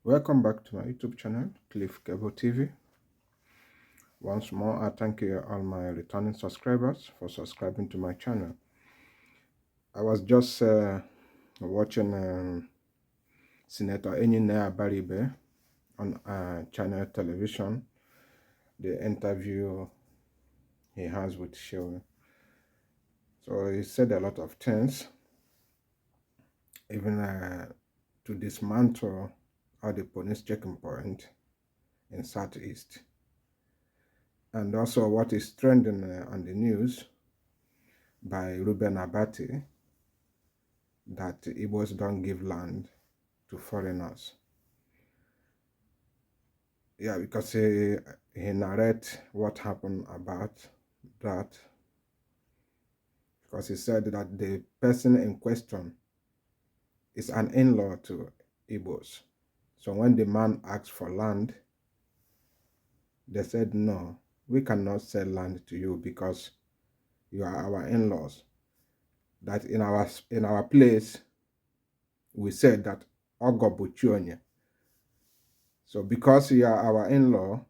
Welcome back to my YouTube channel, Cliff Cable TV. Once more, I thank you all my returning subscribers for subscribing to my channel. I was just watching Senator Eyinanya Abaribe on channel television, the interview he has with Shehu. So he said a lot of things, even to dismantle all the police checking point in Southeast. And also what is trending on the news by Ruben Abati, that Igbos don't give land to foreigners. Yeah, because he narrates what happened about that, because he said that the person in question is an in-law to Igbos. So when the man asked for land, they said, no, we cannot sell land to you because you are our in-laws. That in our place, we said that Ogobuchionye. So because you are our in-law,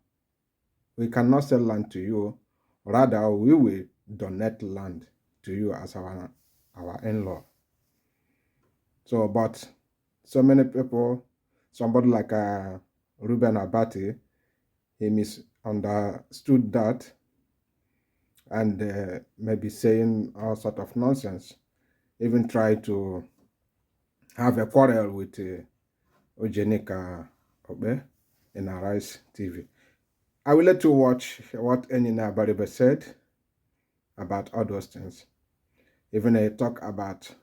we cannot sell land to you. Rather, we will donate land to you as our in-law. So, but so many people, somebody like Ruben Abati, he misunderstood that and maybe saying all sort of nonsense. Even try to have a quarrel with Ojenika Obe in Arise TV. I will let you watch what Eyinanya Abaribe said about all those things. Even they talk about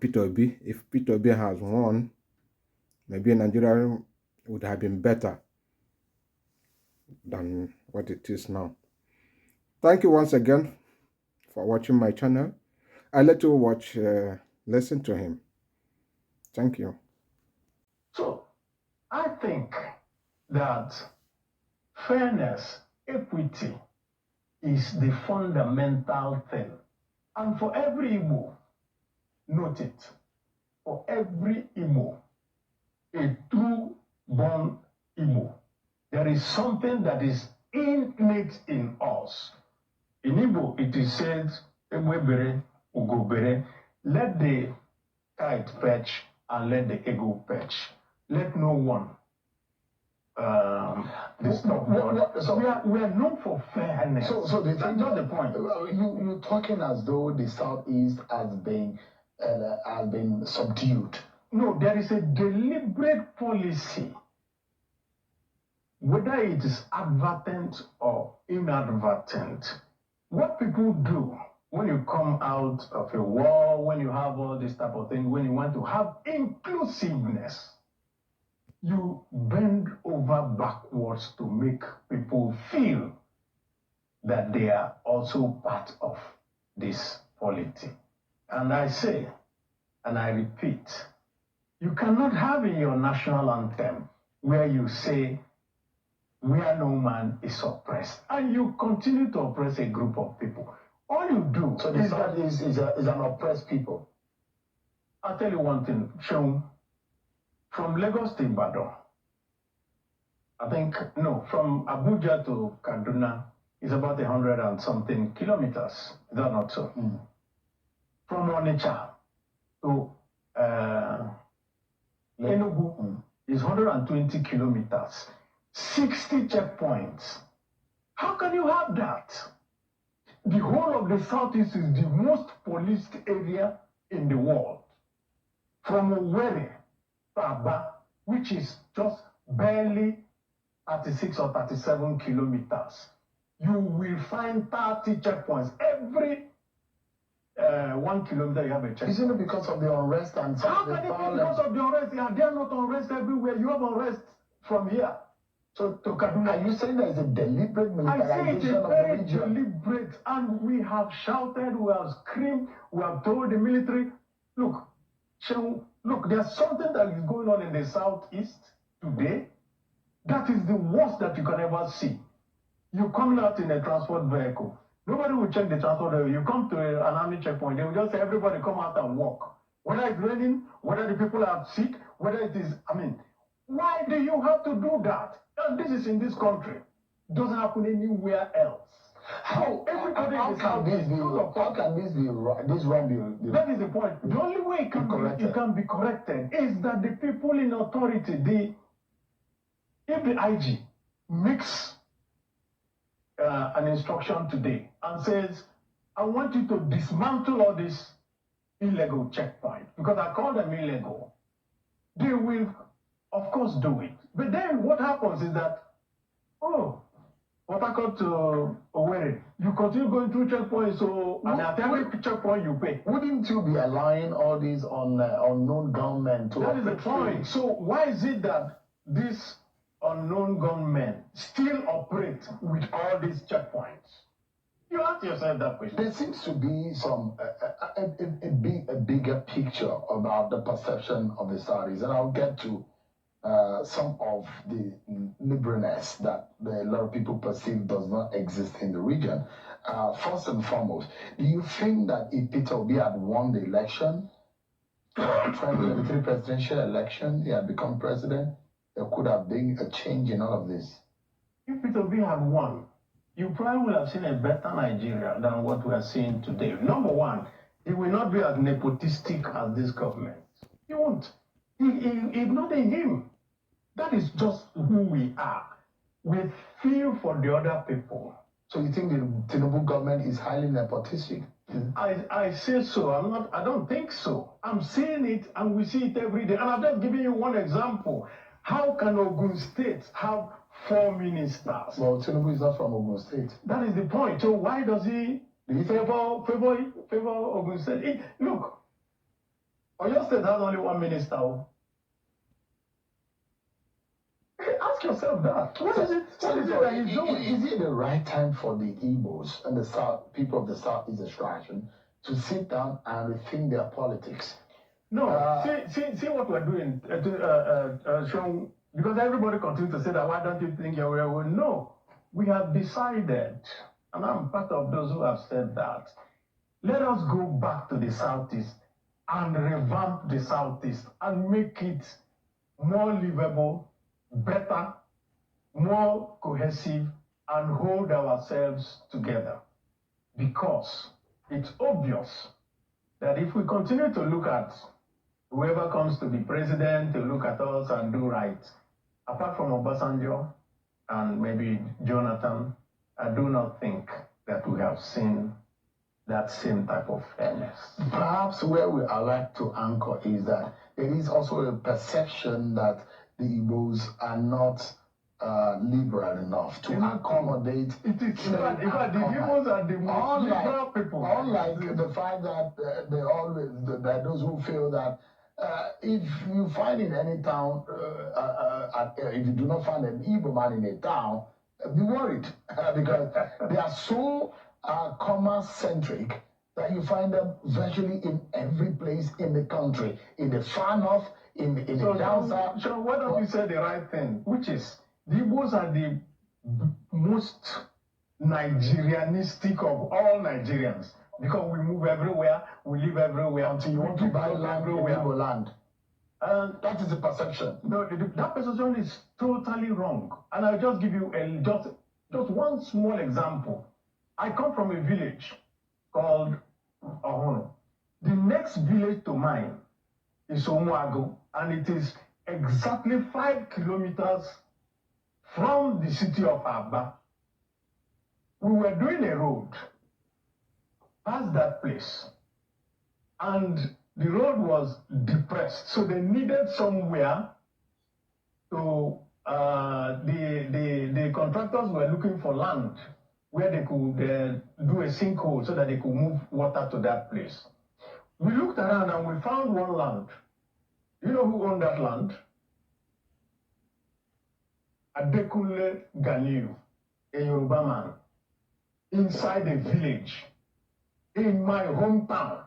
Peter Obi. If Peter Obi has won, maybe Nigeria would have been better than what it is now. Thank you once again for watching my channel. I let you watch, listen to him. Thank you. So, I think that fairness, equity is the fundamental thing. And for every Igbo, note it, for every Igbo, a true born Igbo, there is something that is innate in us. In Igbo, it is said, Ewebere, Ugobere, let the kite perch and let the eagle perch. Let no one disturb God. So we are known for fairness. So that's not the point. You're talking as though the Southeast has been subdued. No, there is a deliberate policy, whether it is advertent or inadvertent. What people do when you come out of a war, when you have all this type of thing, when you want to have inclusiveness, you bend over backwards to make people feel that they are also part of this polity. And I say, and I repeat, you cannot have in your national anthem where you say, where no man is oppressed, and you continue to oppress a group of people. All you do so the South is an oppressed people. I'll tell you one thing, Sean, from Lagos to Ibadan, from Abuja to Kaduna is about 100 and something kilometers. Is that not so? Mm. From Onitsha to Enugu is 120 kilometers. 60 checkpoints. How can you have that? The whole of the Southeast is the most policed area in the world. From Owerri to Aba, which is just barely 36 or 37 kilometers, you will find 30 checkpoints. Every 1 kilometer you have a checkpoint. Isn't it because of the unrest and how can it be because of the unrest? They are not unrest everywhere. You have unrest from here. So to Kaduna. Are you saying there is a deliberate militarization of the region? I say it's very deliberate, and we have shouted, we have screamed, we have told the military, look, there's something that is going on in the Southeast today that is the worst that you can ever see. You come out in a transport vehicle, nobody will check the transport vehicle. You come to an army checkpoint, they will just say, everybody come out and walk. whether it's raining, whether the people are sick, whether it is, why do you have to do that? And this is in this country. It doesn't happen anywhere else. How can this wrong be? That is the point. The only way it can be corrected is that the people in authority, if the IG makes an instruction today and says, I want you to dismantle all these illegal checkpoints, because I call them illegal, they will, of course, do it. But then what happens is that, what I call to Owerri, you continue going through checkpoints, and at every checkpoint you pay. Wouldn't you be allowing all these unknown gunmen to? That is the point. So why is it that these unknown gunmen still operate with all these checkpoints? You ask yourself that question. There seems to be a bigger picture about the perception of the Saudis, and I'll get to some of the liberalness that a lot of people perceive does not exist in the region. First and foremost, do you think that if Peter Obi had won the election, 2023 presidential election, he had become president, there could have been a change in all of this? If Peter Obi had won, you probably would have seen a better Nigeria than what we are seeing today. Number one, he will not be as nepotistic as this government. He won't. It's not in him. That is just who we are. We feel for the other people. So you think the Tinubu government is highly nepotistic? I say so. I don't think so. I'm seeing it, and we see it every day. And I'm just giving you one example. How can Ogun State have 4 ministers? Well, Tinubu is not from Ogun State. That is the point. So why does he favor Ogun State? Look, Oyo State has only 1 minister. Ask yourself that. What is it that he's doing? Is it the right time for the Igbos and the South, people of the Southeast extraction, to sit down and rethink their politics? No. See what we're doing, Sean, because everybody continues to say that, why don't you think you're well? No. We have decided, and I'm part of those who have said that, let us go back to the Southeast and revamp the Southeast and make it more livable, better, more cohesive, and hold ourselves together. Because it's obvious that if we continue to look at whoever comes to be president, to look at us and do right, apart from Obasanjo and maybe Jonathan, I do not think that we have seen that same type of fairness. Perhaps where we are like to anchor is that there is also a perception that the Igbos are not liberal enough to accommodate. It is in fact, the Igbos are the most liberal people. Unlike the fact that that those who feel that if you find in any town, if you do not find an Igbo man in a town, be worried because they are so commerce-centric that you find them virtually in every place in the country, in the far north, in the down south. So why don't you say the right thing, which is the Igbos are the most Nigerianistic of all Nigerians, because we move everywhere, we live everywhere. Until you want to buy land in Igbo land. And that is the perception. No, that perception is totally wrong. And I'll just give you just one small example. I come from a village called Ahono. The next village to mine is Omuago, and it is exactly 5 kilometers from the city of Aba. We were doing a road past that place, and the road was depressed, so they needed somewhere to, the contractors were looking for land where they could do a sinkhole so that they could move water to that place. We looked around and we found one land. You know who owned that land? Adekunle Ganiu, a Yoruba man, inside a village in my hometown.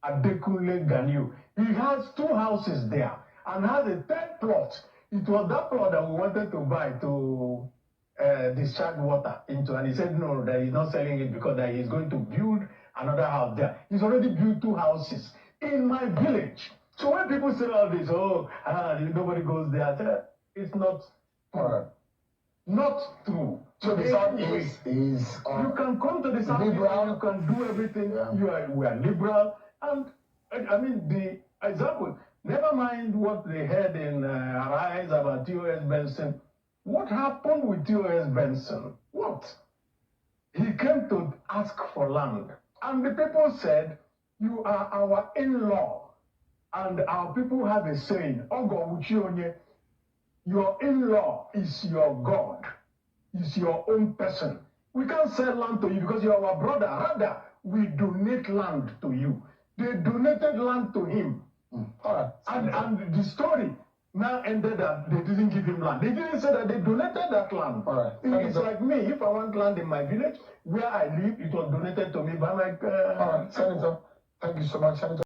Adekunle Ganiu. He has 2 houses there and has a 3rd plot. It was that plot that we wanted to buy to discharge water into, and he said no, that he's not selling it because that he's going to build another house there. He's already built 2 houses in my village. So when people say all this, nobody goes there, I say, it's not true. All right. Not true. So the South is you can come to the South, liberal. you can do everything. Yeah. We are liberal, and I mean the example. Never mind what they heard in Arise about T.O.S. Benson. What happened with T.O.S. Benson? What? He came to ask for land, and the people said, "You are our in-law," and our people have a saying, "Ogo Uchionye." Your in-law is your God, is your own person. We can't sell land to you because you are our brother. Rather, we donate land to you. They donated land to him. All right. And the story now ended that they didn't give him land. They didn't say that they donated that land. All right. It's like me. If I want land in my village where I live, it was donated to me by my... All right, Senator, thank you so much, Senator.